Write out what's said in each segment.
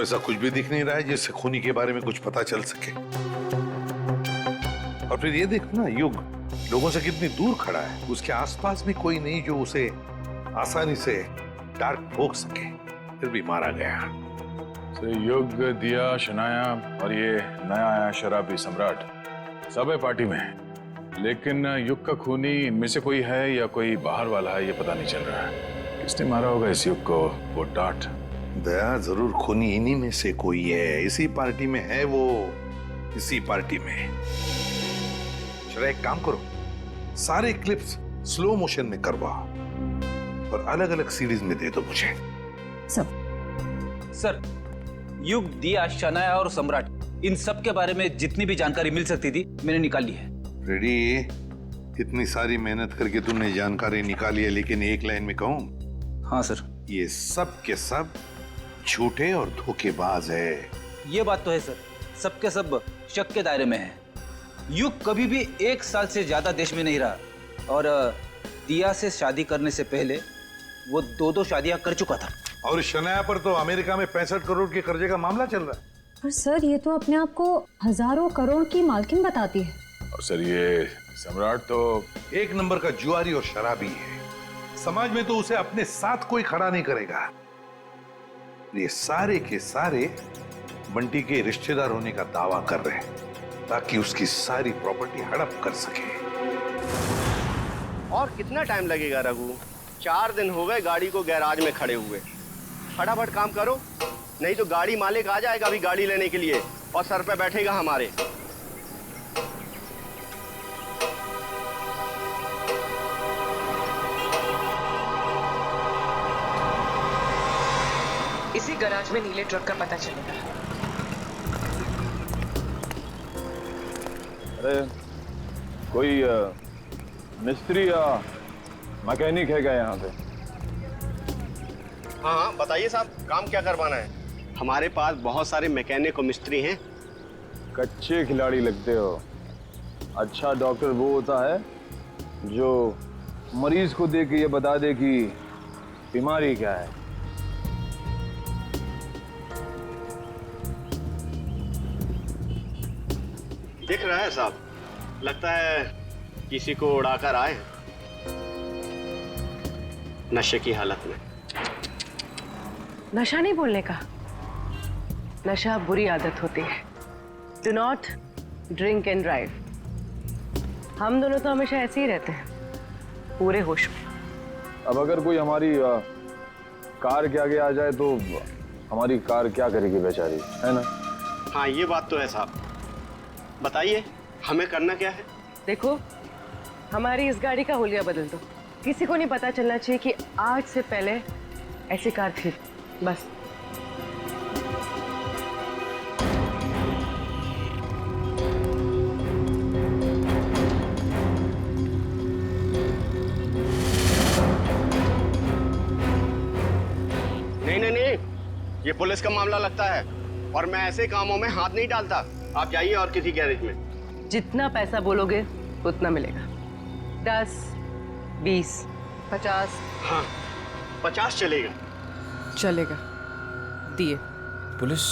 ऐसा कुछ भी दिख नहीं रहा है जिससे खूनी के बारे में कुछ पता चल सके। और फिर ये देखो ना, युग लोगों से कितनी दूर खड़ा है, उसके आसपास भी कोई नहीं जो उसे आसानी से डार्क ठोक सके, फिर भी मारा गया। युग, दिया, शनाया और ये नया आया शराबी सम्राट सब है पार्टी में, लेकिन युग का खूनी इनमें से कोई है या कोई बाहर वाला है ये पता नहीं चल रहा है। किसने मारा होगा इस युग को? वो टाट दया जरूर खूनी इन्हीं में से कोई है, इसी पार्टी में है वो, इसी पार्टी में। चलो एक काम करो, सारे क्लिप्स स्लो मोशन में करवाओ और अलग अलग सीरीज में दे दो मुझे। सर, युग, दिया, शनाया और सम्राट, इन सब के बारे में जितनी भी जानकारी मिल सकती थी मैंने निकाल ली है। रेडी? इतनी सारी मेहनत करके तुमने जानकारी निकाली है, लेकिन एक लाइन में कहूं? हाँ सर। ये सब के सब झूठे और धोखेबाज है। ये बात तो है सर, सबके सब शक के दायरे में है। युग कभी भी 1 साल से ज्यादा देश में नहीं रहा और दिया से शादी करने से पहले वो 2 शादियां कर चुका था। और शनाया पर तो अमेरिका में 65 करोड़ के कर्जे का मामला चल रहा है। पर सर, ये तो अपने आप को हजारों करोड़ की मालकिन बताती है। और सर ये सम्राट तो एक नंबर का जुआरी और शराबी है। समाज में तो उसे अपने साथ कोई खड़ा नहीं करेगा। ये सारे के सारे बंटी के रिश्तेदार होने का दावा कर रहे हैं ताकि उसकी सारी प्रॉपर्टी हड़प कर सके। और कितना टाइम लगेगा रघु? 4 दिन हो गए गाड़ी को गैराज में खड़े हुए। फटाफट काम करो, नहीं तो गाड़ी मालिक आ जाएगा अभी गाड़ी लेने के लिए और सर पे बैठेगा हमारे। इसी गैराज में नीले ट्रक का पता चलेगा। अरे कोई मिस्त्री या मैकेनिक है क्या यहाँ पे? हाँ हाँ बताइए साहब, काम क्या करवाना है? हमारे पास बहुत सारे मैकेनिक और मिस्त्री हैं। कच्चे खिलाड़ी लगते हो। अच्छा डॉक्टर वो होता है जो मरीज को देख के ये बता दे कि बीमारी क्या है। दिख रहा है साहब, लगता है किसी को उड़ाकर आए नशे की हालत में। नशा नहीं बोलने का, नशा बुरी आदत होती है। Do not drink and drive. हम दोनों तो हमेशा ऐसे ही रहते हैं, पूरे होश में। अब अगर कोई हमारी कार के आगे आ जाए तो हमारी कार क्या करेगी बेचारी, है ना? हाँ ये बात तो है साहब। बताइए हमें करना क्या है? देखो, हमारी इस गाड़ी का हुलिया बदल दो। किसी को नहीं पता चलना चाहिए कि आज से पहले ऐसी कार थी, बस। नहीं, ये पुलिस का मामला लगता है और मैं ऐसे कामों में हाथ नहीं डालता। आप जाइए और किसी गैरेज में। जितना पैसा बोलोगे उतना मिलेगा। 10, 20, 50। हाँ 50 चलेगा। चलेगा, दिए। पुलिस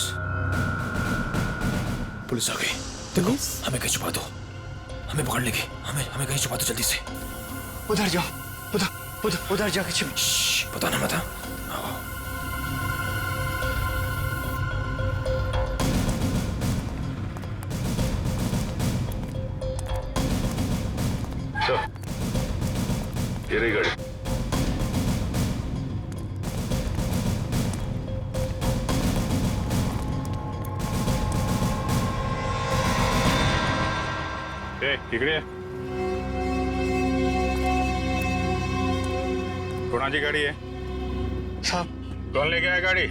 पुलिस आ गई। देखो, हमें कहीं छुपा दो, हमें पकड़ लेंगे। हमें कहीं छुपा दो जल्दी से। उधर जाओ, उधर जाके छिप। पता ना मत। ये रही गाड़ी। तिकडे कोणाची गाड़ी है साहब कौन लेके आया गाड़ी?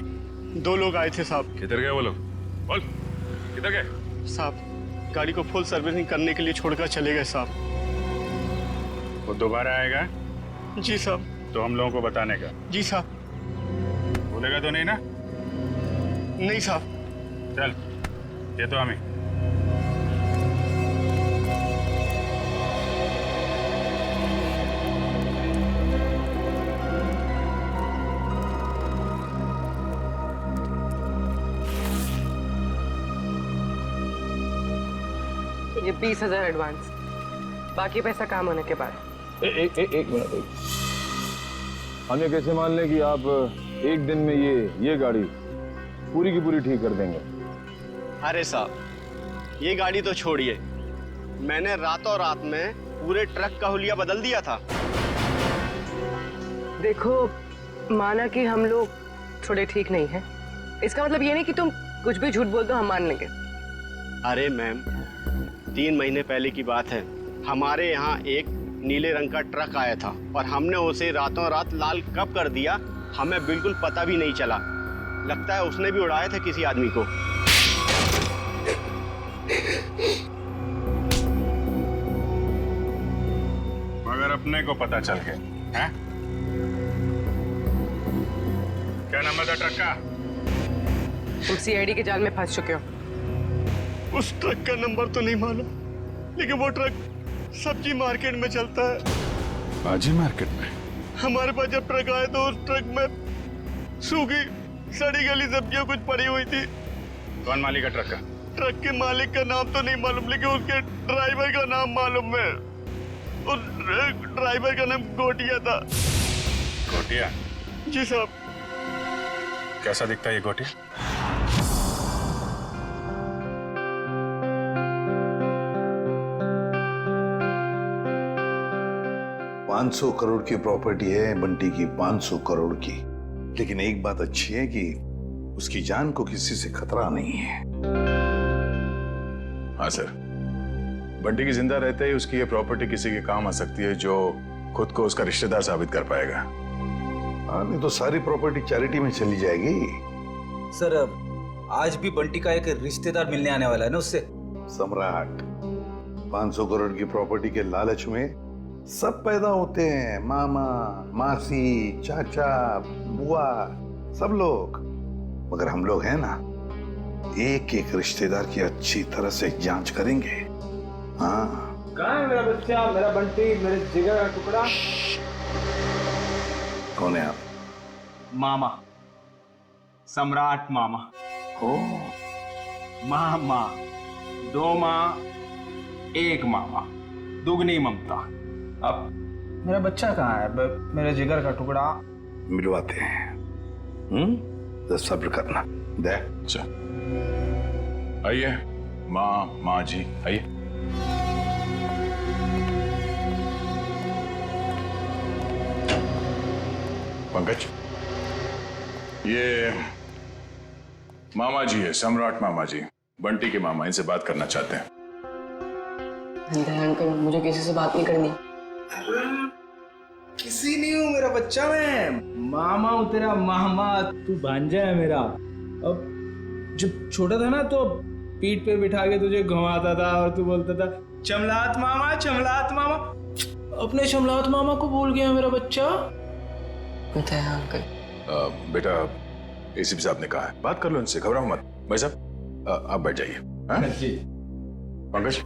2 लोग आए थे साहब। किधर गए वो लोग? बोल किधर गए? साहब गाड़ी को फुल सर्विसिंग करने के लिए छोड़कर चले गए साहब। वो दोबारा आएगा जी साहब। तो हम लोगों को बताने का। जी साहब। बोलेगा तो नहीं ना? नहीं साहब। चल ये तो हमें। ये 20,000 एडवांस, बाकी पैसा काम होने के बाद। एक मिनट। हम ये कैसे मान लें कि आप एक दिन में ये गाड़ी पूरी की पूरी ठीक कर देंगे? अरे साहब, ये गाड़ी तो छोड़िए, मैंने रातों रात में पूरे ट्रक का हुलिया बदल दिया था। देखो, माना कि हम लोग थोड़े ठीक नहीं हैं, इसका मतलब ये नहीं कि तुम कुछ भी झूठ बोल दो हम मान लेंगे। अरे मैम, 3 महीने पहले की बात है, हमारे यहाँ एक नीले रंग का ट्रक आया था और हमने उसे रातों रात लाल कब कर दिया हमें बिल्कुल पता भी नहीं चला। लगता है उसने भी उड़ाया था किसी आदमी को। मगर अपने को पता चल गया है? क्या नंबर था ट्रक का? तुम सीआईडी के जाल में फंस चुके हो। उस ट्रक का नंबर तो नहीं मालूम, लेकिन वो ट्रक सब्जी मार्केट में चलता है। भाजी मार्केट में? हमारे पास जब ट्रक आया तो उस ट्रक में सूखी सड़ी गली सब्जियां कुछ पड़ी हुई थी। कौन मालिक है ट्रक का? ट्रक के मालिक का नाम तो नहीं मालूम, लेकिन उसके ड्राइवर का नाम मालूम है। उस ड्राइवर का नाम गोटिया था। गोटिया? जी साहब। कैसा दिखता है ये गोटिया? $500 करोड़ की प्रॉपर्टी है बंटी की, 500 करोड़ की। लेकिन एक बात अच्छी है कि उसकी जान को किसी से खतरा नहीं है। हाँ सर, बंटी की जिंदा रहते ही उसकी ये प्रॉपर्टी किसी के काम आ सकती है जो खुद को उसका रिश्तेदार साबित कर पाएगा। हाँ, नहीं तो सारी प्रॉपर्टी चैरिटी में चली जाएगी। सर, आज भी बंटी का एक रिश्तेदार मिलने आने वाला है ना उससे। सम्राट, 500 करोड़ की प्रॉपर्टी के लालच में सब पैदा होते हैं, मामा, मासी, चाचा, बुआ, सब लोग। मगर हम लोग हैं ना, एक एक रिश्तेदार की अच्छी तरह से जांच करेंगे। हाँ। कहाँ है मेरा बच्चा, मेरा बंटी, मेरे जिगर का टुकड़ा? कौन है आप? मामा, सम्राट मामा। ओ, मामा, 2 माँ 1 मामा, दुगनी ममता। अब मेरा बच्चा कहाँ है, मेरे जिगर का टुकड़ा? मिलवाते हैं। तो सब्र करना। दे। अच्छा, आइए माँ जी, आइए। पंकज, ये मामा जी है, सम्राट मामा जी, बंटी के मामा, इनसे बात करना चाहते हैं। अंकल, मुझे किसी से बात नहीं करनी। किसी नहीं हूँ मेरा बच्चा, मैं मामा हूँ तेरा मामा, तू भांजा है मेरा। अब जब छोटा था ना तो पीठ पे बिठा के तुझे घुमाता था और तू बोलता था चमलात मामा, चमलात मामा। अपने चमलात मामा को भूल गया मेरा बच्चा। अंकल, बेटा, एसीपी साहब ने कहा है, बात कर लो इनसे, घबराओ मत। भाई साहब, आप बैठ जाइए। जी। पंकज,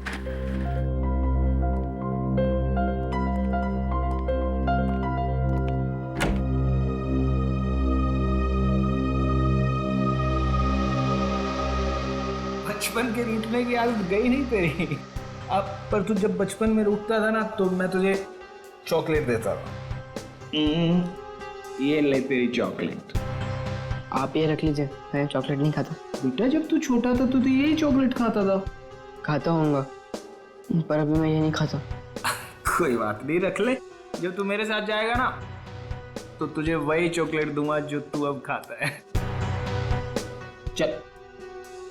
बचपन के रूठने की आदत गई नहीं तेरी। अब पर तू जब बचपन में रूठता था ना तो मैं तुझे चॉकलेट देता था। ये ले तेरी चॉकलेट। आप ये रख लीजिए, मैं चॉकलेट नहीं खाता। बेटा, जब तू छोटा था तो यही चॉकलेट खाता था। खाता हूँगा, पर अभी मैं ये नहीं खाता। कोई बात नहीं, रख ले। जब तू मेरे साथ जाएगा ना तो तुझे वही चॉकलेट दूंगा जो तू अब खाता है। चल,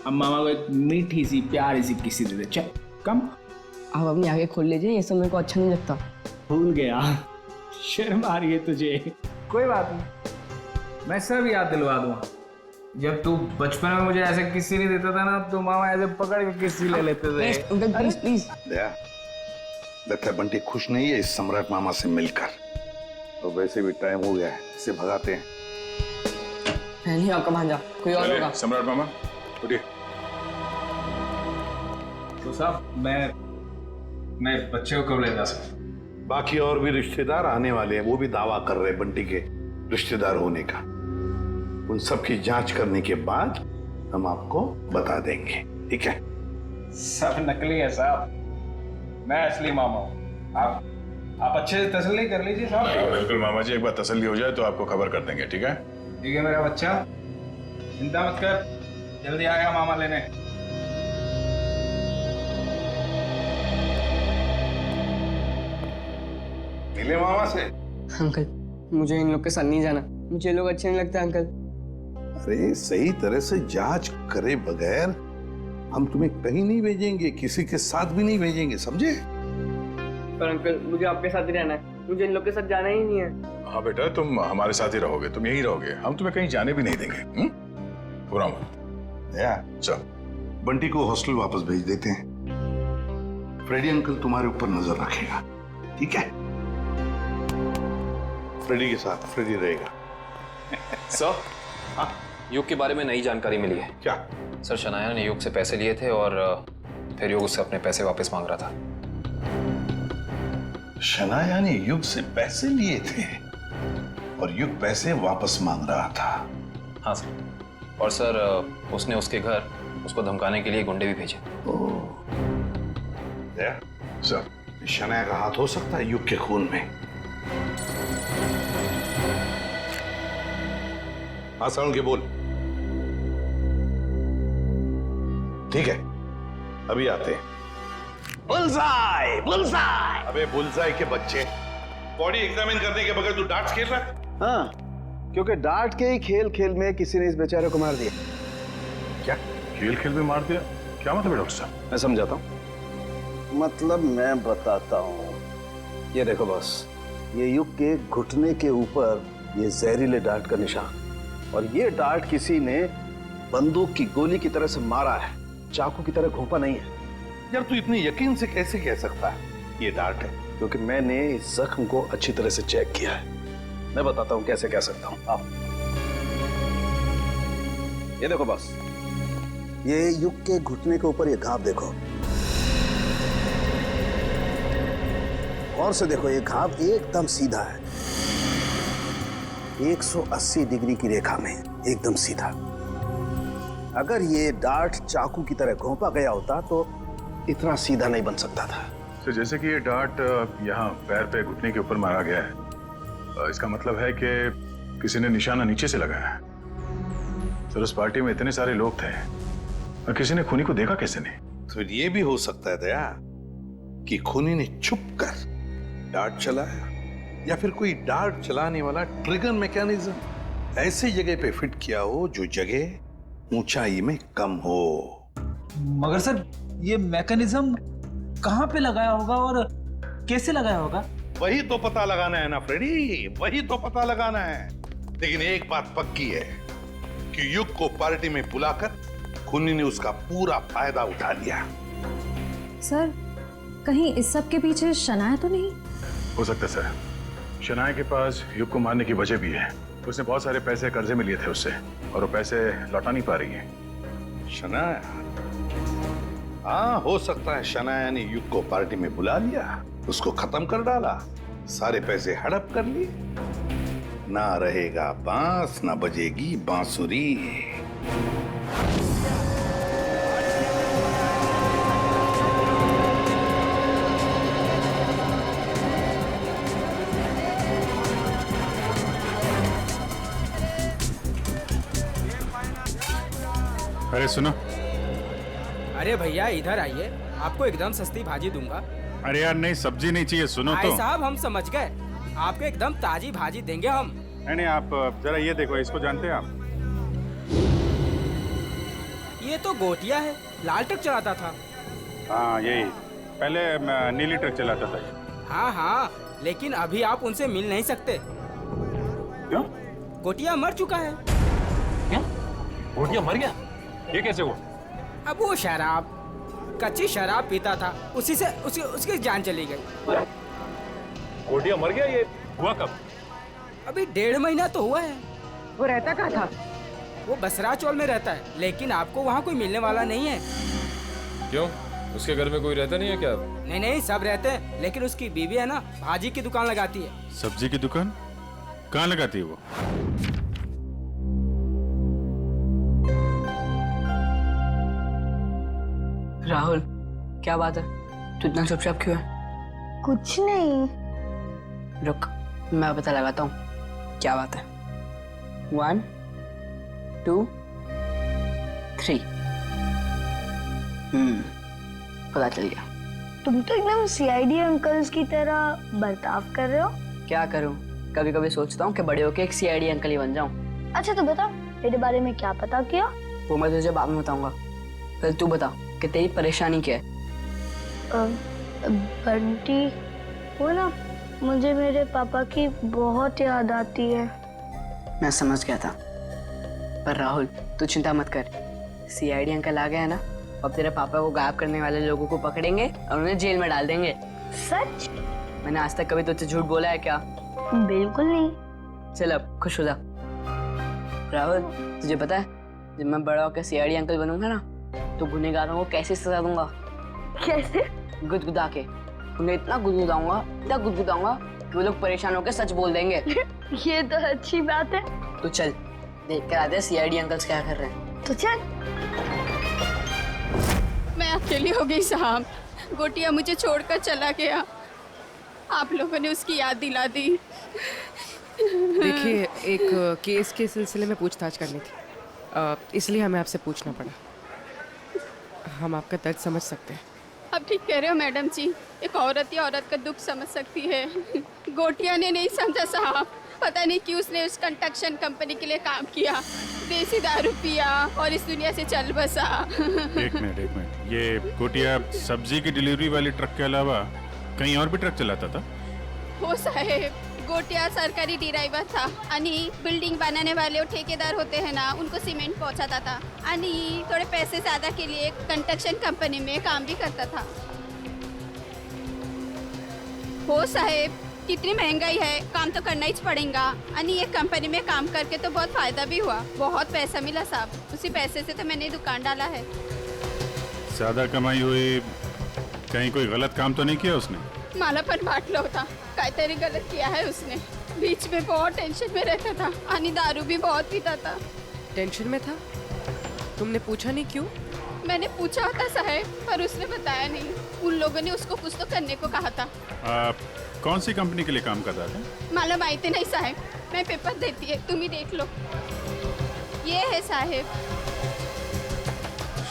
अब मामा को एक मीठी सी प्यारी सी किसी दे दे। चल, कम। आप अपनी आगे खोल लीजिए, ये सब मेरे को अच्छा नहीं लगता। भूल गया, शर्म आ रही है तुझे। कोई बात नहीं, मैं सब याद दिलवा दूंगा। जब तू बचपन में मुझे ऐसे किसी नहीं देता था ना तो मामा ऐसे पकड़ के किसी ले लेते थे। Please please. दया, लगता है बंटी खुश नहीं है इस सम्राट मामा से मिलकर। तो वैसे भी टाइम हो गया है, इसे भगाते हैं। मैं नहीं आपका भांजा, कोई और होगा। सम्राट मामा, उठिए। तो साहब, मैं बच्चे को कब ले जा सकता? बाकी और भी रिश्तेदार आने वाले हैं, वो भी दावा कर रहे हैं बंटी के रिश्तेदार होने का। उन सब की जांच करने के बाद हम आपको बता देंगे, ठीक है? सब नकली है साहब, मैं असली मामा हूँ। आप अच्छे से तसल्ली कर लीजिए साहब। बिल्कुल मामा जी, एक बार तसल्ली हो जाए तो आपको खबर कर देंगे, ठीक है? ठीक है मेरा बच्चा, चिंता मत कर, जल्दी आएगा मामा लेने। मिले मामा से? अंकल मुझे इन लोग के साथ नहीं जाना, मुझे ये लोग अच्छे नहीं लगते अंकल। अरे सही तरह से जांच करे बगैर हम तुम्हें कहीं नहीं भेजेंगे, किसी के साथ भी नहीं भेजेंगे, समझे? पर अंकल मुझे आपके साथ ही रहना है, मुझे इन लोग के साथ जाना ही नहीं है। हाँ बेटा, तुम हमारे साथ ही रहोगे, तुम यहीं रहोगे, हम तुम्हें कहीं जाने भी नहीं देंगे। पूरा चल, बंटी को हॉस्टल वापस भेज देते हैं। फ्रेडी अंकल तुम्हारे ऊपर नजर रखेगा, ठीक है? फ्रेडी के साथ फ्रेडी रहेगा। सर, हाँ, युग के बारे में नई जानकारी मिली है। क्या? सर, शनाया ने युग से पैसे लिए थे और फिर युग उससे अपने पैसे वापस मांग रहा था। शनाया ने युग से पैसे लिए थे और युग पैसे वापस मांग रहा था। हाँ सर, और सर उसने उसके घर उसको धमकाने के लिए गुंडे भी भेजे। सर, शनाया का हाथ हो सकता है युग के खून में। हाँ साउंड के बोल। ठीक है, अभी आते हैं। Bullseye bullseye. अबे बुलसाई के बच्चे, बॉडी एग्जामिन करने के बगैर तू डार्ट्स खेल रहा है? हाँ, क्योंकि डार्ट के ही खेल खेल में किसी ने इस बेचारे को मार दिया। क्या खेल खेल में मार दिया? क्या मतलब है डॉक्टर साहब? मैं समझाता हूँ। मतलब मैं बताता हूँ। ये देखो बॉस, ये युग के घुटने के ऊपर ये जहरीले डार्ट का निशान, और ये डार्ट किसी ने बंदूक की गोली की तरह से मारा है, चाकू की तरह घोंपा नहीं है। यार तू इतने यकीन से कैसे कह सकता है ये डार्ट है? क्योंकि मैंने इस जख्म को अच्छी तरह से चेक किया है। मैं बताता हूँ कैसे कह सकता हूँ। आप ये देखो बॉस, ये युग के घुटने के ऊपर ये घाव देखो, और से देखो, ये घाव एकदम सीधा है, 180 डिग्री की रेखा में एकदम सीधा। अगर ये डार्ट चाकू की तरह घोंपा गया होता तो इतना सीधा नहीं बन सकता था। तो जैसे कि ये डार्ट यहाँ पैर पे घुटने के ऊपर मारा गया है, इसका मतलब है कि किसी ने निशाना नीचे से लगाया है। सर, उस पार्टी में इतने सारे लोग थे और किसी ने खूनी को देखा कैसे नहीं? तो ये भी हो सकता है दया कि खूनी ने छुप कर डार्ट चलाया, या फिर कोई डार्ट चलाने वाला ट्रिगर मैकेनिज्म ऐसी जगह पे फिट किया हो जो जगह ऊंचाई में कम हो। मगर सर, ये मैकेनिज्म कहाँ पे लगाया होगा और कैसे लगाया होगा? वही तो पता लगाना है ना फ्रेडी, वही तो पता लगाना है। लेकिन एक बात पक्की है कि युग को पार्टी में बुलाकर खूनी ने उसका पूरा फायदा उठा लिया। सर, कहीं इस सब के पीछे शनाया तो नहीं? हो सकता है सर, शनाया के पास युग को मारने की वजह भी है। उसने बहुत सारे पैसे कर्जे में लिए थे उससे, और वो पैसे लौटा नहीं पा रही है। शनाया? हाँ, हो सकता है शनाया ने युग को पार्टी में बुला लिया, उसको खत्म कर डाला, सारे पैसे हड़प कर लिए। ना रहेगा बांस, ना बजेगी बांसुरी। अरे सुनो। अरे भैया इधर आइए, आपको एकदम सस्ती भाजी दूंगा। अरे यार नहीं, सब्जी नहीं चाहिए, सुनो भाई साहब, हम समझ गए, आपको एकदम ताजी भाजी देंगे हम। नहीं, आप जरा ये देखो, इसको जानते हैं आप? ये तो गोटिया है, लाल ट्रक चलाता था। हाँ यही, पहले नीली ट्रक चलाता था। हाँ हाँ, लेकिन अभी आप उनसे मिल नहीं सकते। क्यों? गोटिया मर चुका है। क्या? गोटिया मर गया? ये कैसे हुआ? अब वो शराब, कच्ची शराब पीता था, उसी से उसकी जान चली गई। गोटिया मर गया? ये हुआ कब? अभी 1.5 महीना तो हुआ है। वो रहता कहाँ था? वो बसरा चौल में रहता है, लेकिन आपको वहाँ कोई मिलने वाला नहीं है। क्यों? उसके घर में कोई रहता नहीं है क्या? नहीं नहीं, सब रहते हैं, लेकिन उसकी बीवी है ना, भाजी की दुकान लगाती है। सब्जी की दुकान कहाँ लगाती है वो? राहुल, क्या बात है? तू इतना चुपचाप क्यों है? कुछ नहीं। रुक, मैं पता लगाता हूँ क्या बात है। 1 2 3। पता चल गया। तुम तो एकदम सीआईडी अंकल्स की तरह बर्ताव कर रहे हो। क्या करूँ, कभी कभी सोचता हूँ कि बड़े होके एक सीआईडी अंकल ही बन जाऊँ। अच्छा तो बता, तेरे बारे में क्या पता किया? वो मैं तुझे बाद में बताऊंगा। पहले तू बता कि तेरी परेशानी क्या है। बंटी, वो ना, मुझे मेरे पापा की बहुत याद आती है। मैं समझ गया था, पर राहुल तू चिंता मत कर। सीआईडी अंकल आ गया है ना, अब तेरे पापा को गायब करने वाले लोगों को पकड़ेंगे और उन्हें जेल में डाल देंगे। सच? मैंने आज तक कभी तुझसे झूठ बोला है क्या? बिल्कुल नहीं। चल अब खुश हो जा। राहुल तुझे पता है, जब मैं बड़ा होकर सीआईडी अंकल बनूंगा ना, तो गुनहगारों को कैसे सजा दूंगा? कैसे? गुदगुदा के। उन्हें इतना गुदगुदाऊंगा कि वो लोग परेशान होकर सच बोल देंगे। ये तो अच्छी बात है। तो चल देख कर आते हैं सीआईडी अंकल्स क्या कर रहे हैं। तो चल। मैं अकेली हो गई साहब, गोटिया मुझे छोड़कर चला गया। आप लोगों ने उसकी याद दिला दी। देखिए, एक केस के सिलसिले में पूछताछ करनी थी, इसलिए हमें आपसे पूछना पड़ा। हम आपका दर्द समझ सकते हैं। आप ठीक कह रहे हो मैडम जी, एक औरत या औरत का दुख समझ सकती है। गोटिया ने नहीं समझा साहब, पता नहीं क्यों उसने उस कंस्ट्रक्शन कंपनी के लिए काम किया, देसी दारू पिया और इस दुनिया से चल बसा। एक मिनट, ये गोटिया सब्जी की डिलीवरी वाली ट्रक के अलावा कहीं और भी ट्रक चलाता था? हो साहेब, गोटिया सरकारी ड्राइवर था आणि बिल्डिंग बनाने वाले ठेकेदार होते हैं ना, उनको सीमेंट पहुंचाता था आणि थोड़े पैसे ज्यादा के लिए कंस्ट्रक्शन कंपनी में काम भी करता था। हो साहेब, कितनी महंगाई है, काम तो करना ही पड़ेगा। आणि ये कंपनी में काम करके तो बहुत फायदा भी हुआ, बहुत पैसा मिला साहब। उसी पैसे से तो मैंने दुकान डाला है। ज्यादा कमाई हुई, कहीं कोई गलत काम तो नहीं किया उसने? मला पण वाटलं होता काहीतरी गलत किया है उसने। बीच में बहुत टेंशन में रहता था आणि दारू भी बहुत पीता था। टेंशन में था? तुमने पूछा नहीं क्यों? मैंने पूछा था साहब, पर उसने बताया नहीं। उन लोगों ने उसको कुछ तो करने को कहा था। कौन सी कंपनी के लिए काम कर रहा था? मला माहिती नहीं साहब, मैं पेपर देती है, तुम ही देख लो। ये है साहब,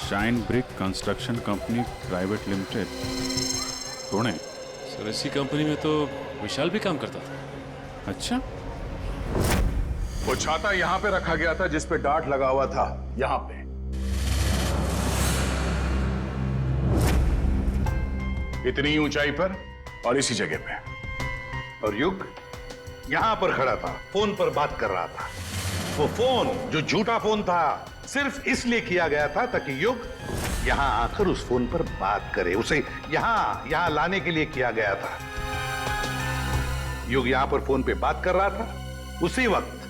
shine brick construction company private limited, Pune. Sir इसी कंपनी में तो विशाल भी काम करता था। अच्छा, वो छाता यहाँ पे रखा गया था जिस पे डार्ट लगा हुआ था, यहाँ पे। इतनी ऊंचाई पर और इसी जगह पे। और युग यहां पर खड़ा था, फोन पर बात कर रहा था। वो फोन जो झूठा फोन था, सिर्फ इसलिए किया गया था ताकि युग यहां आकर उस फोन पर बात करे। उसे यहां लाने के लिए किया गया था। युग यहां पर फोन पे बात कर रहा था, उसी वक्त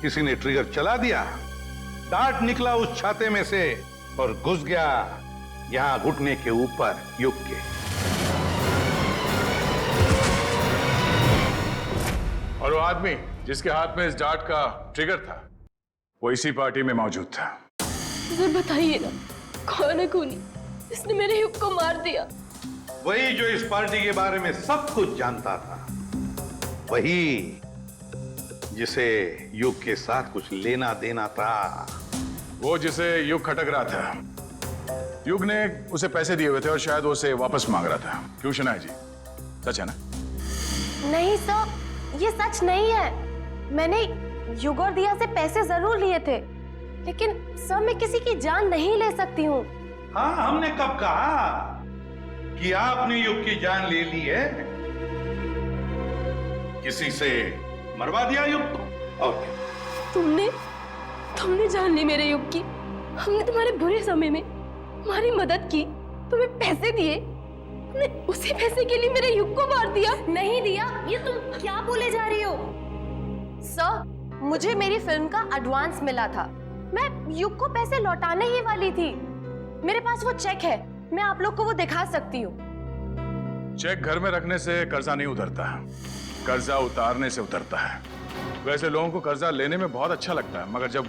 किसी ने ट्रिगर चला दिया, डार्ट निकला उस छाते में से और घुस गया यहां घुटने के ऊपर युग के। और वो आदमी जिसके हाथ में इस डार्ट का ट्रिगर था, वो इसी पार्टी में मौजूद था। सर बताइए ना, कौन है खूनी जिसने मेरे युग को मार दिया? वही जो इस पार्टी के बारे में सब कुछ जानता था, वही जिसे युग के साथ कुछ लेना देना था। वो जिसे युग खटक रहा था। युग ने उसे पैसे दिए हुए थे और शायद वो उसे वापस मांग रहा था। क्यों शनाया जी, सच है ना? नहीं सर, ये सच नहीं है। मैंने युग और दिया से पैसे जरूर लिए थे, लेकिन सर मैं किसी की जान नहीं ले सकती हूँ। हाँ, हमने कब कहा कि आपने युग की जान ले ली है? किसी से मरवा दिया युग को। और तुमने जान ली मेरे युग की। हमने तुम्हारे बुरे समय में तुम्हारी मदद की, तुम्हें पैसे दिए, तुमने उसी पैसे के लिए मेरे युग को मार दिया। नहीं दिया, ये तुम क्या बोले जा रही हो? सर, मुझे मेरी फिल्म का एडवांस मिला था, मैं युग को पैसे लौटाने ही वाली थी। मेरे पास वो चेक है, मैं आप लोग को वो दिखा सकती हूँ। चेक घर में रखने से कर्जा नहीं उतरता, कर्जा उतारने से उतरता है। वैसे लोगों को कर्जा लेने में बहुत अच्छा लगता है, मगर जब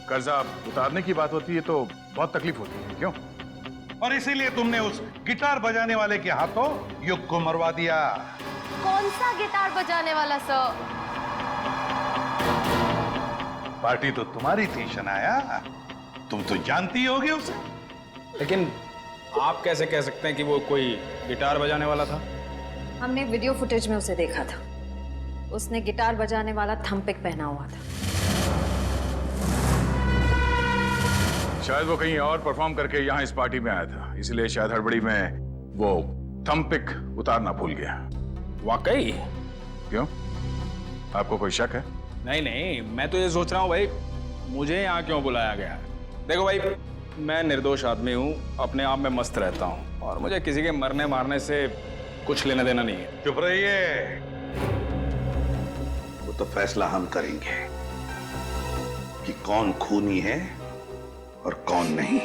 कर्जा उतारने की बात होती है तो बहुत तकलीफ होती है। क्यों? और इसीलिए तुमने उस गिटार बजाने वाले के हाथों युग को मरवा दिया। कौन सा गिटार बजाने वाला सर? पार्टी तो तुम्हारी थी शनाया, तुम तो जानती होगी उसे। लेकिन आप कैसे कह सकते हैं कि वो कोई गिटार बजाने वाला था? हमने वीडियो फुटेज में उसे देखा था। उसने गिटार बजाने वाला थंपिक पहना हुआ था। शायद वो कहीं और परफॉर्म करके यहाँ इस पार्टी में आया था, इसलिए शायद हड़बड़ी में वो थंपिक उतारना भूल गया। वाकई? क्यों, आपको कोई शक है? नहीं नहीं, मैं तो ये सोच रहा हूँ भाई, मुझे यहाँ क्यों बुलाया गया? देखो भाई, मैं निर्दोष आदमी हूँ, अपने आप में मस्त रहता हूँ और मुझे किसी के मरने मारने से कुछ लेना देना नहीं है। चुप रहिए, वो तो फैसला हम करेंगे कि कौन खूनी है और कौन नहीं,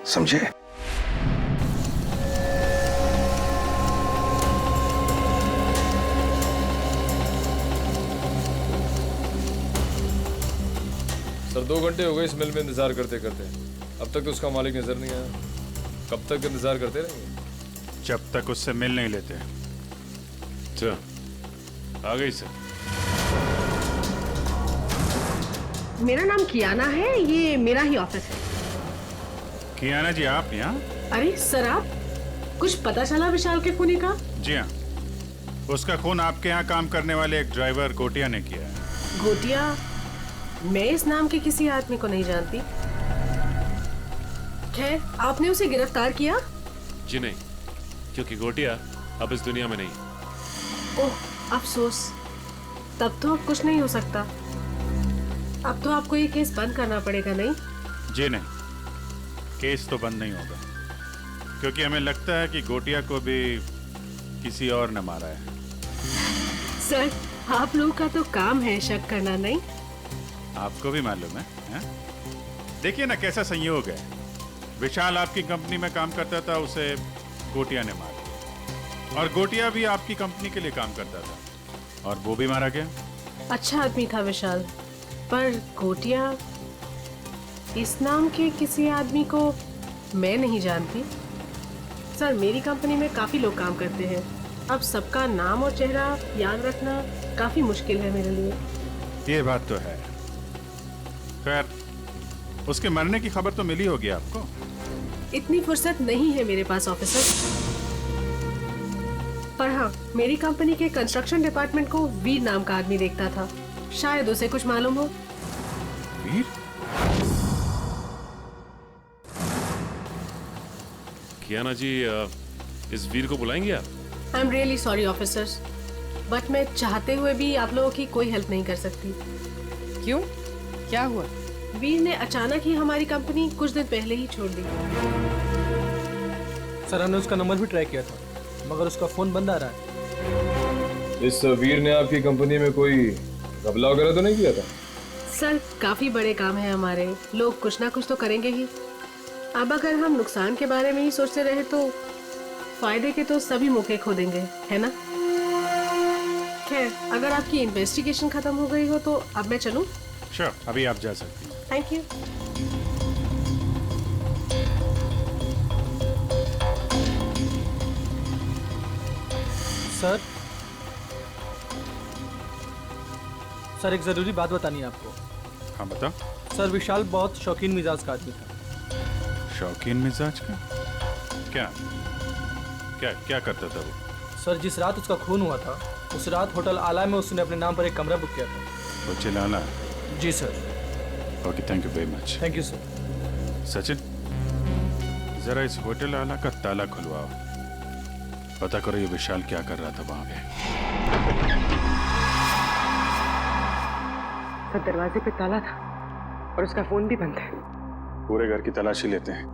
समझे? सर 2 घंटे हो गए इस मिल में इंतजार करते करते, अब तक उसका मालिक नजर नहीं आया। कब तक इंतजार करते रहेंगे? जब तक उससे मिल नहीं लेते। अच्छा, आ गई सर। मेरा नाम कियाना है, ये मेरा ही ऑफिस है। कियाना जी आप यहाँ? अरे सर, आप कुछ पता चला विशाल के खूनी का? जी हाँ, उसका खून आपके यहाँ काम करने वाले एक ड्राइवर गोटिया ने किया है। गोटिया? मैं इस नाम के किसी आदमी को नहीं जानती। खैर, आपने उसे गिरफ्तार किया? जी नहीं, क्योंकि गोटिया अब इस दुनिया में नहीं। ओह, अफसोस। तब तो अब कुछ नहीं हो सकता। अब तो आपको ये केस बंद करना पड़ेगा, नहीं? जी नहीं, केस तो बंद नहीं होगा, क्योंकि हमें लगता है कि गोटिया को भी किसी और ने मारा है। सर, आप लोगों का तो काम है शक करना, नहीं? आपको भी मालूम है? देखिए ना कैसा संयोग है। विशाल आपकी कंपनी में काम करता था, उसे गोटिया ने मारा, और गोटिया भी आपकी कंपनी के लिए काम करता था और वो भी मारा गया। अच्छा आदमी था विशाल, पर गोटिया, इस नाम के किसी आदमी को मैं नहीं जानती। सर, मेरी कंपनी में काफी लोग काम करते हैं, अब सबका नाम और चेहरा याद रखना काफी मुश्किल है मेरे लिए। ये बात तो है। खैर, उसके मरने की खबर तो मिली होगी आपको? इतनी फुर्सत नहीं है मेरे पास ऑफिसर, पर हाँ, मेरी कंपनी के कंस्ट्रक्शन डिपार्टमेंट को वीर नाम का आदमी देखता था, शायद उसे कुछ मालूम हो। वीर? कियाना जी, इस वीर को बुलाएंगे आप? I am really sorry officers, but मैं चाहते हुए भी आप लोगों की कोई हेल्प नहीं कर सकती। क्यों, क्या हुआ? वीर ने अचानक ही हमारी कंपनी कुछ दिन पहले ही छोड़ दी। सर, हमने उसका नंबर भी ट्राई किया था, मगर उसका फोन बंद आ रहा है। इस वीर ने आपकी कंपनी में कोई घपला वगैरह तो नहीं किया था? सर, काफी बड़े काम है हमारे, लोग कुछ ना कुछ तो करेंगे ही। अब अगर हम नुकसान के बारे में ही सोचते रहे तो फायदे के तो सभी मौके खो देंगे, है ना? खैर, अगर आपकी इन्वेस्टिगेशन खत्म हो गई हो तो अब मैं चलूं? श्योर, अभी आप जा सकती हैं। Thank you. सर, एक जरूरी बात बतानी है आपको। हाँ बताओ। सर, विशाल बहुत शौकीन मिजाज का आदमी था। शौकीन मिजाज का? क्या क्या क्या करता था वो? सर, जिस रात उसका खून हुआ था, उस रात होटल आला में उसने अपने नाम पर एक कमरा बुक किया था। होटल आला? जी sir. Okay, thank you very much. Thank you sir. Sachin, जरा इस होटल आला का ताला खुलवाओ, पता करो ये विशाल क्या कर रहा था वहां पे। तो दरवाजे पे ताला था और उसका फोन भी बंद है। पूरे घर की तलाशी लेते हैं।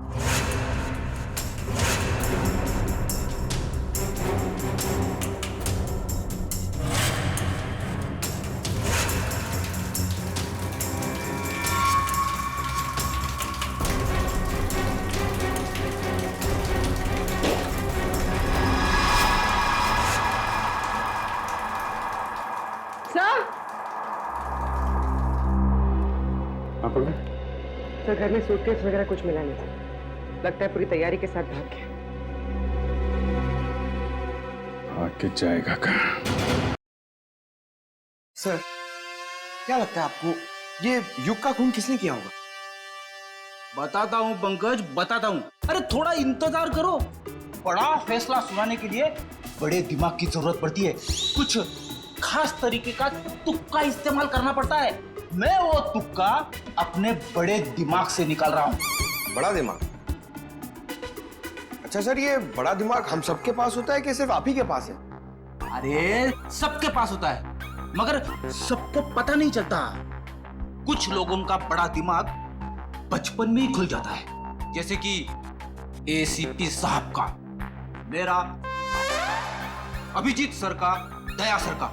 तो घर में सूटकेस वगैरह कुछ मिला नहीं था। लगता है पूरी तैयारी के साथ भाग गया। आके जाएगा कहाँ? सर, क्या लगता है आपको ये युग का खून किसने किया होगा? बताता हूँ पंकज, बताता हूँ। अरे थोड़ा इंतजार करो। बड़ा फैसला सुनाने के लिए बड़े दिमाग की जरूरत पड़ती है। कुछ खास तरीके का तुक्का इस्तेमाल करना पड़ता है। मैं वो तुक्का अपने बड़े दिमाग से निकाल रहा हूँ। बड़ा दिमाग? अच्छा सर, ये बड़ा दिमाग हम सबके पास होता है कि सिर्फ आप ही के पास है? अरे सबके पास होता है, मगर सबको पता नहीं चलता। कुछ लोगों का बड़ा दिमाग बचपन में ही खुल जाता है, जैसे कि एसीपी साहब का, मेरा, अभिजीत सर का, दया सर का।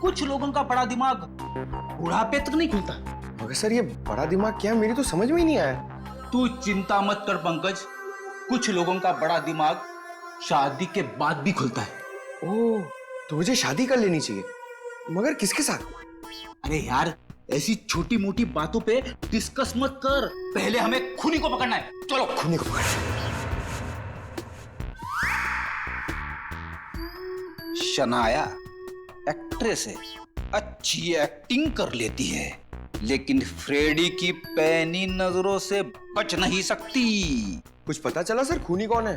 कुछ लोगों का बड़ा दिमाग बुढ़ापे तक नहीं खुलता। मगर सर ये बड़ा दिमाग क्या है, मेरी तो समझ में ही नहीं आया। तू चिंता मत कर पंकज, कुछ लोगों का बड़ा दिमाग शादी के बाद भी खुलता है। ओह, तो मुझे शादी कर लेनी चाहिए, मगर किसके साथ? अरे यार, ऐसी छोटी मोटी बातों पे डिस्कस मत कर, पहले हमें खूनी को पकड़ना है। चलो खूनी को पकड़ना। शनाया एक्ट्रेस है, अच्छी एक्टिंग कर लेती है, लेकिन फ्रेडी की पैनी नजरों से बच नहीं सकती। कुछ पता चला सर खूनी कौन है?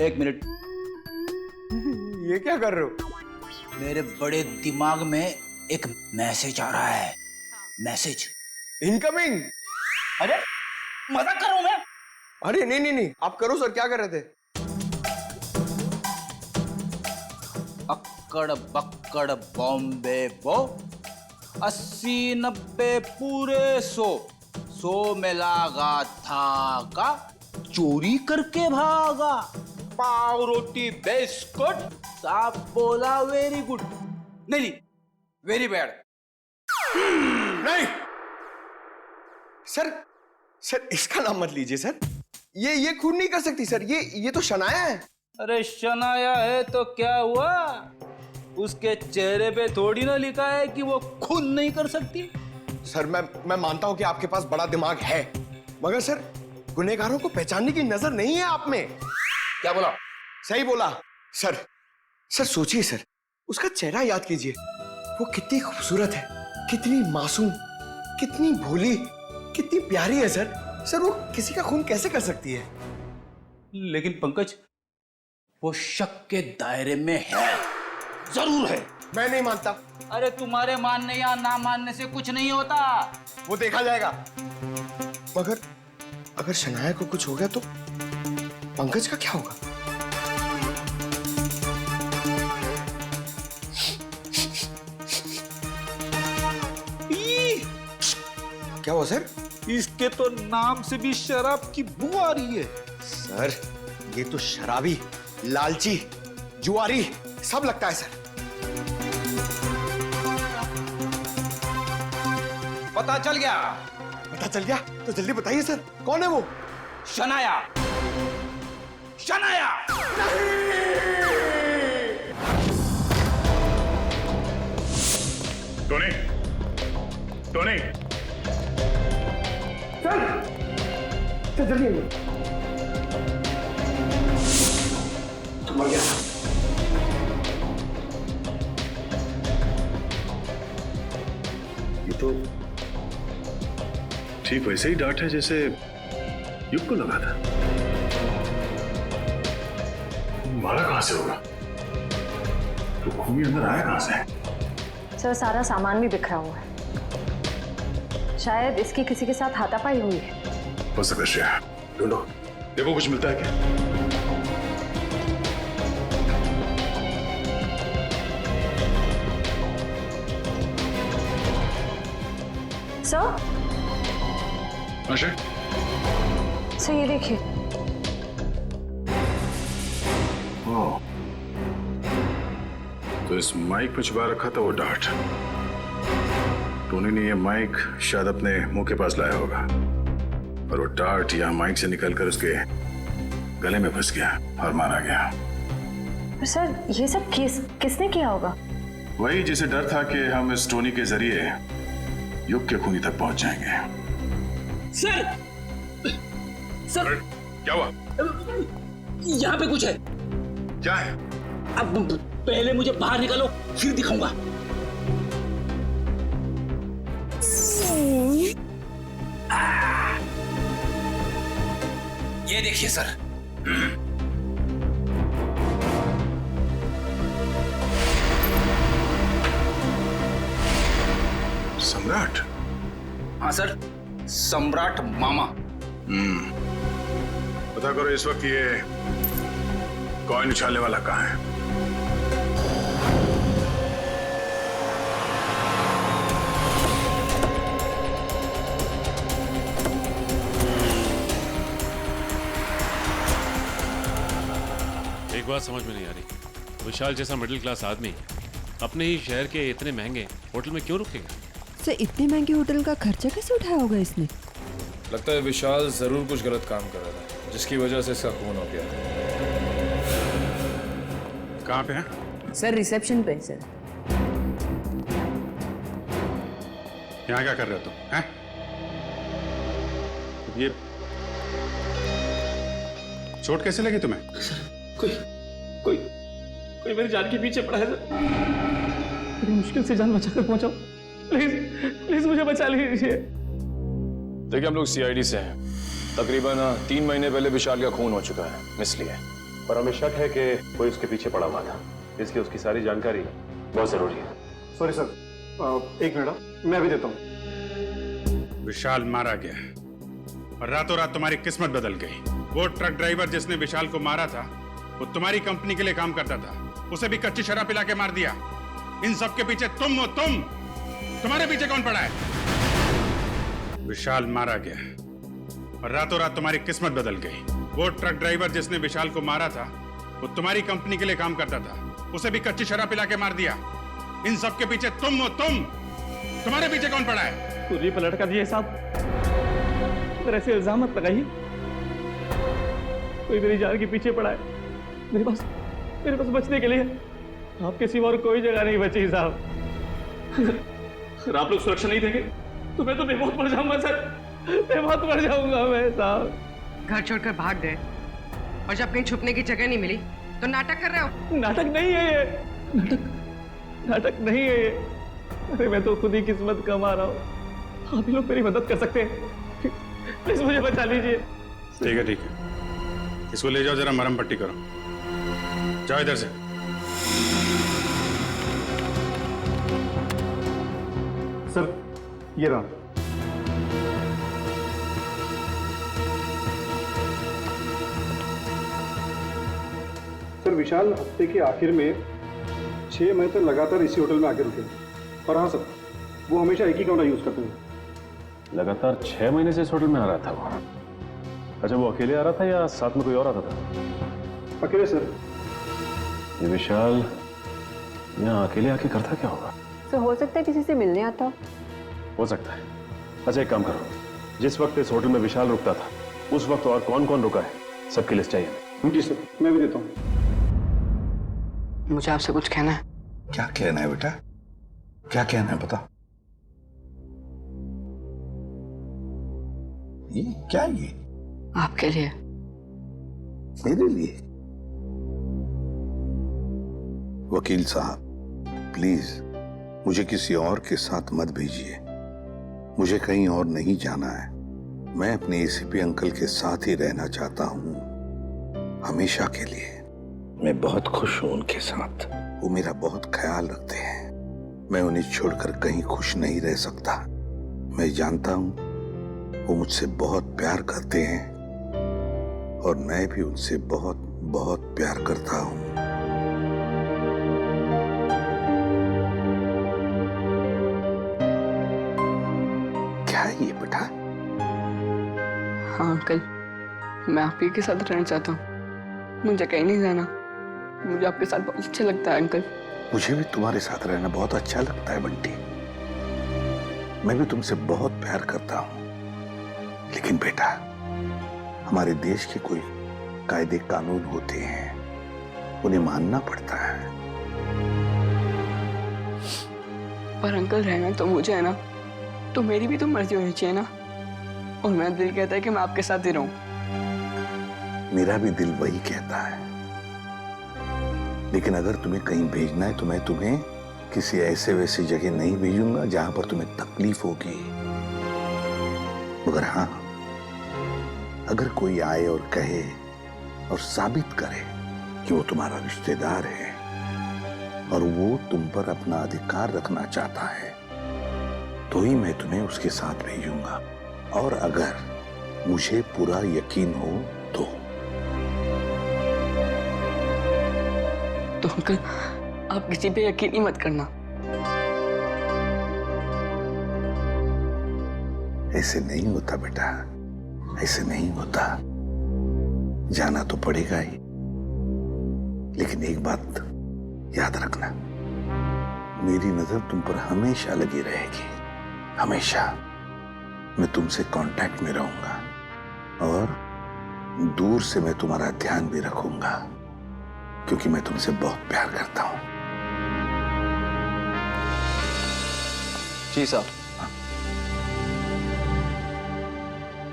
एक मिनट। ये क्या कर रहे हो? मेरे बड़े दिमाग में एक मैसेज आ रहा है। Message incoming. अरे मजाक कर रहा हूं मैं। अरे नहीं नहीं नहीं, आप करो सर, क्या कर रहे थे? अक्कड़ बक्कड़ बॉम्बे बो, 80-90 पूरे 100 में लागा धागा, चोरी करके भागा, पाव रोटी बिस्कुट, साहब बोला वेरी गुड। नहीं, वेरी बैड। नहीं सर, सर इसका नाम मत लीजिए सर। ये खून नहीं कर सकती सर, ये तो शनाया है। अरे शनाया है तो क्या हुआ? उसके चेहरे पे थोड़ी ना लिखा है कि वो खून नहीं कर सकती। सर मैं मानता हूं कि आपके पास बड़ा दिमाग है, मगर सर गुनहगारों को पहचानने की नजर नहीं है आप में। क्या बोला? सही बोला सर। सर सोचिए सर, उसका चेहरा याद कीजिए, वो कितनी खूबसूरत है, कितनी मासूम, कितनी भोली, कितनी प्यारी है सर। सर वो किसी का खून कैसे कर सकती है? लेकिन पंकज, वो शक के दायरे में है, जरूर है। मैं नहीं मानता। अरे तुम्हारे मानने या ना मानने से कुछ नहीं होता, वो देखा जाएगा। मगर अगर शनाया को कुछ हो गया तो पंकज का क्या होगा? क्या हुआ सर? इसके तो नाम से भी शराब की बू आ रही है। सर ये तो शराबी, लालची, जुआरी सब लगता है सर। पता चल गया? पता चल गया तो जल्दी बताइए सर, कौन है वो? शनाया। शनाया। टोनी, टोनी, चल जल्दी। मर गया। ये तो ठीक वैसे ही डांट है जैसे युग को लगा था। मारा कहां से होगा? तो खूनी अंदर आया कहां से? सर सारा सामान भी बिखरा हुआ है, शायद इसकी किसी के साथ हाथापाई हुई है। हो सकता है श्रेया, ढूंढो, देखो कुछ मिलता है क्या? सर, सर ये देखिए। ओह, तो इस माइक में छुपा रखा था वो डार्ट। टोनी ने ये माइक शायद अपने मुंह के पास लाया होगा और वो डार्ट यहाँ माइक से निकलकर उसके गले में फंस गया और मारा गया। पर सर ये सब किसने किया होगा? वही जिसे डर था कि हम इस टोनी के जरिए युग के खूनी तक पहुंच जाएंगे। सर, सर क्या हुआ? यहाँ पे कुछ है। क्या है? अब पहले मुझे बाहर निकालो, फिर दिखाऊंगा। ये देखिए सर। सम्राट? हाँ सर, सम्राट मामा। पता करो इस वक्त ये कॉइन उछालने वाला कहाँ है? एक बात समझ में नहीं आ रही, विशाल जैसा मिडिल क्लास आदमी अपने ही शहर के इतने महंगे होटल में क्यों रुकेगा? सर इतने महंगे होटल का खर्चा कैसे उठाया होगा इसने? लगता है विशाल जरूर कुछ गलत काम कर रहा था, जिसकी वजह से इसका खून हो गया। कहाँ पे है? सर रिसेप्शन पे सर। यहाँ क्या कर रहे हो तुम? हैं? ये चोट कैसे लगी तुम्हें? कोई मेरी जान के पीछे पड़ा है सर। मेरी मुश्किल से जान बचाकर पहुंचाओ, प्लीज मुझे बचा लीजिए। देखिए हम लोग सीआईडी से हैं। तकरीबन 3 महीने पहले विशाल का खून हो चुका है, इसलिए। पर हमें शक है कि कोई उसके पीछे पड़ा हुआ था, इसलिए उसकी सारी जानकारी बहुत जरूरी है। सॉरी सर, एक मिनट मैं भी देता हूँ। विशाल मारा गया और रातों रात तुम्हारी किस्मत बदल गई। वो ट्रक ड्राइवर जिसने विशाल को मारा था वो तुम्हारी कंपनी के लिए काम करता था, उसे भी कच्ची शराब पिला के मार दिया। इन सब के पीछे तुम हो। तुम्हारे पीछे कौन पड़ा है? विशाल मारा गया और रातों रात तुम्हारी किस्मत बदल गई। वो ट्रक ड्राइवर जिसने विशाल को मारा था वो तुम्हारी कंपनी के लिए काम करता था, उसे भी कच्ची शराब पिला के मार दिया। इन सब के पीछे तुम हो। तुम्हारे पीछे कौन पड़ा है? कुर्री पर लटका दिए साहब, मेरे ऐसे इल्जाम मत लगाइए। कोई मेरी जान के पीछे पड़ा है। मेरे पास बचने के लिए आपके सिवा और कोई जगह नहीं बची साहब। अगर आप लोग सुरक्षा नहीं देंगे तो मैं तो बेमौत मर जाऊंगा सर, बेमौत मर जाऊंगा मैं साहब। घर छोड़कर भाग गए और जब कहीं छुपने की जगह नहीं मिली तो नाटक कर रहे हो? नाटक नहीं है ये, नाटक नहीं है ये। अरे मैं तो खुद ही किस्मत कमा रहा हूँ। आप ही लोग मेरी मदद कर सकते हैं, प्लीज मुझे बचा लीजिए। ठीक है, इसको ले जाओ, जरा मरहम पट्टी करो। जाओ इधर से। सर ये रहा। सर विशाल हफ्ते के आखिर में 6 महीने तक लगातार इसी होटल में आके रुके। और हाँ सर, वो हमेशा एक ही कमरा यूज करते हैं। लगातार 6 महीने से इस होटल में आ रहा था वो? अच्छा, वो अकेले आ रहा था या साथ में कोई और आता था? अकेले सर। ये विशाल यहाँ अकेले आके करता क्या होगा? तो हो सकता है किसी से मिलने आता हो सकता है। अच्छा एक काम करो, जिस वक्त इस होटल में विशाल रुकता था उस वक्त और कौन कौन रुका है सबकी लिस्ट चाहिए हमें। जी सर, मैं भी देता हूँ। मुझे आपसे कुछ कहना है। क्या कहना है बेटा? क्या कहना है बता। ये क्या है? ये आपके लिए। मेरे लिए? वकील साहब प्लीज मुझे किसी और के साथ मत भेजिए। मुझे कहीं और नहीं जाना है। मैं अपने एसीपी अंकल के साथ ही रहना चाहता हूँ, हमेशा के लिए। मैं बहुत खुश हूँ उनके साथ। वो मेरा बहुत ख्याल रखते हैं। मैं उन्हें छोड़कर कहीं खुश नहीं रह सकता। मैं जानता हूँ वो मुझसे बहुत प्यार करते हैं और मैं भी उनसे बहुत बहुत प्यार करता हूँ। क्या है ये बेटा? हाँ अंकल, मैं आप ही के साथ रहना चाहता हूँ। मुझे कहीं नहीं जाना। मुझे आपके साथ बहुत अच्छा लगता है अंकल। मुझे भी तुम्हारे साथ रहना बहुत अच्छा लगता है बंटी। मैं भी तुमसे बहुत प्यार करता हूँ। लेकिन बेटा, हमारे देश के कोई कायदे कानून होते हैं, उन्हें मानना पड़ता है। पर अंकल रहना तो मुझे है ना, तो मेरी भी तो मर्जी होनी चाहिए ना। और मेरा दिल कहता है कि मैं आपके साथ ही रहूं। मेरा भी दिल वही कहता है, लेकिन अगर तुम्हें कहीं भेजना है तो मैं तुम्हें किसी ऐसे वैसी जगह नहीं भेजूंगा जहां पर तुम्हें तकलीफ होगी। मगर हाँ, अगर कोई आए और कहे और साबित करे कि वो तुम्हारा रिश्तेदार है और वो तुम पर अपना अधिकार रखना चाहता है, तो ही मैं तुम्हें उसके साथ भेजूंगा। और अगर मुझे पूरा यकीन हो तो अंकल आप किसी पे यकीन ही मत करना। ऐसे नहीं होता बेटा, ऐसे नहीं होता। जाना तो पड़ेगा ही, लेकिन एक बात याद रखना, मेरी नजर तुम पर हमेशा लगी रहेगी, हमेशा। मैं तुमसे कांटेक्ट में रहूंगा और दूर से मैं तुम्हारा ध्यान भी रखूंगा, क्योंकि मैं तुमसे बहुत प्यार करता हूं। जी साहब।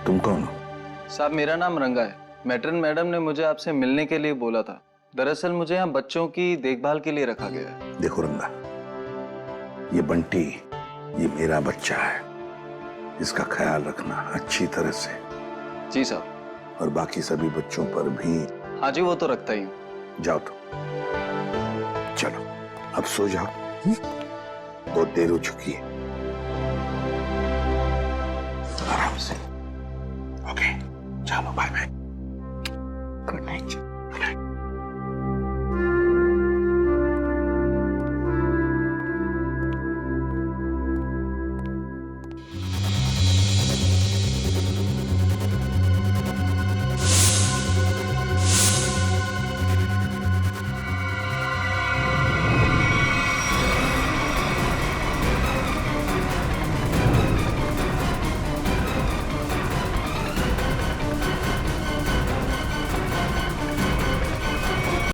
तुम कौन हो? साहब मेरा नाम रंगा है। मैट्रन मैडम ने मुझे आपसे मिलने के लिए बोला था। दरअसल मुझे यहाँ बच्चों की देखभाल के लिए रखा गया है। देखो रंगा, ये बंटी, ये मेरा बच्चा है, इसका ख्याल रखना अच्छी तरह से। जी साहब। और बाकी सभी बच्चों पर भी। हाँ जी, वो तो रखता ही हूँ। जाओ तो, चलो अब सो जाओ, बहुत देर हो चुकी है। आराम से। ओके, चलो बाय बाय। Good night.